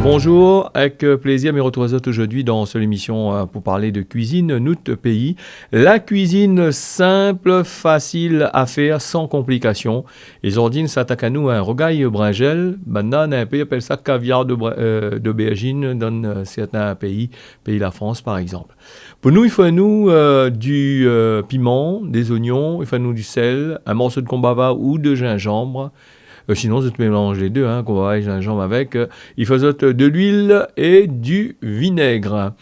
Bonjour, avec plaisir, me retrouve aujourd'hui dans cette émission pour parler de cuisine, notre pays. La cuisine simple, facile à faire, sans complications. Les ordines s'attaquent à nous à un rogaille bringel. Maintenant, un pays appelle ça caviar d'aubergine dans certains pays, la France par exemple. Pour nous, il faut du piment, des oignons, il faut du sel, un morceau de combava ou de gingembre. Sinon, tu mélanges les deux, combava et gingembre avec. Il faut de l'huile et du vinaigre.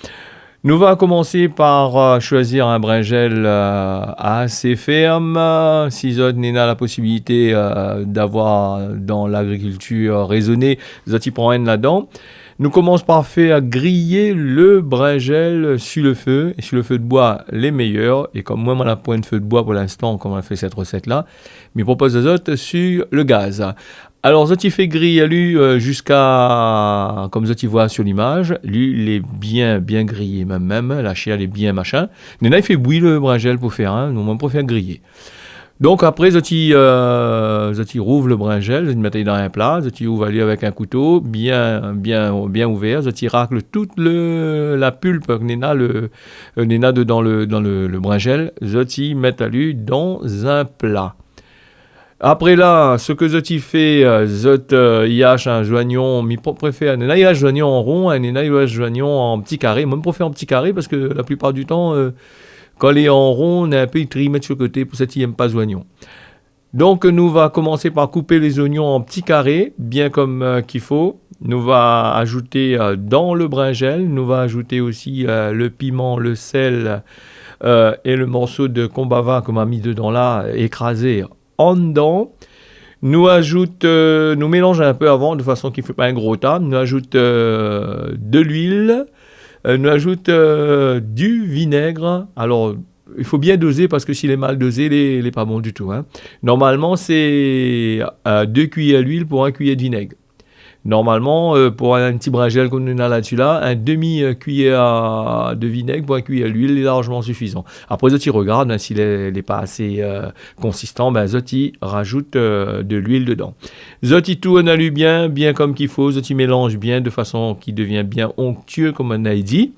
Nous allons commencer par choisir un bringel assez ferme. Si vous avez la possibilité d'avoir dans l'agriculture raisonnée, vous y prendre un là-dedans. Nous commençons par faire griller le bringel sur le feu. Et sur le feu de bois, les meilleurs. Et comme moi, on a point de feu de bois pour l'instant, comme on a fait cette recette-là, mais propose aux autres sur le gaz. Alors, Zoti fait griller jusqu'à, comme Zoti voit sur l'image, lui, il est bien grillé, même, la chair, elle est bien machin. Mais là, il fait bouillir le bringel pour faire, nous, on préfère griller. Donc, après, Zoti rouvre le bringel, Zoti met dans un plat, Zoti ouvre lui avec un couteau bien ouvert, Zoti racle toute la pulpe que Nena dans le bringel, Zoti met à lui dans un plat. Après là, ce que Zoti fait, y hache un joignon, mi préfère, Nena y hache joignon en rond, et Nena y hache joignon en petit carré. Moi, je préfère en petit carré parce que la plupart du temps, quand il est en rond, on a un peu de mettre sur le côté pour ceux qui n'aiment pas oignons. Donc, nous va commencer par couper les oignons en petits carrés, bien comme qu'il faut. Nous va ajouter dans le bringel, nous va ajouter aussi le piment, le sel et le morceau de combava qu'on a mis dedans là, écrasé en dedans. Nous mélange un peu avant, de façon qu'il ne fait pas un gros tas. Nous ajoute de l'huile. Nous ajoute du vinaigre. Alors, il faut bien doser parce que s'il est mal dosé, il n'est pas bon du tout. Normalement, c'est 2 cuillères d'huile pour 1 cuillère de vinaigre. Normalement, pour un petit bringel qu'on a là-dessus, un demi-cuillère de vinaigre pour 1 cuillère d'huile est largement suffisant. Après, Zoti regarde, s'il n'est pas assez consistant, Zoti rajoute de l'huile dedans. Zoti tourne à lui bien comme qu'il faut. Zoti mélange bien de façon qu'il devient bien onctueux, comme on a dit.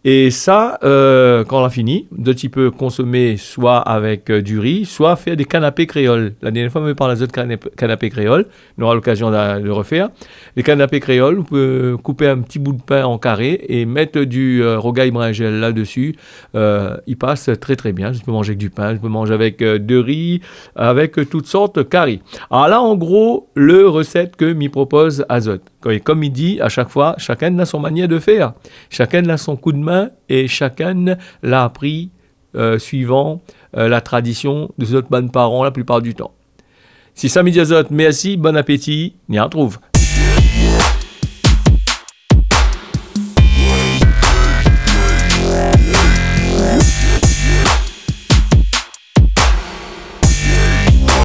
Et ça, quand on a fini, Zoti peut consommer soit avec du riz, soit faire des canapés créoles. La dernière fois, on me parlé de canapés créoles. On aura l'occasion de le refaire. Les canapés créoles, on peut couper un petit bout de pain en carré et mettre du rogaille bringel là-dessus. Il passe très très bien. Je peux manger avec du pain, je peux manger avec de riz, avec toutes sortes de curry. Alors là, en gros, le recette que m'y propose Azot. Et comme il dit, à chaque fois, chacun a son manière de faire. Chacun a son coup de main et chacun l'a appris suivant la tradition de ses autres parents la plupart du temps. Si ça me dit Azot, merci, bon appétit, on y retrouve.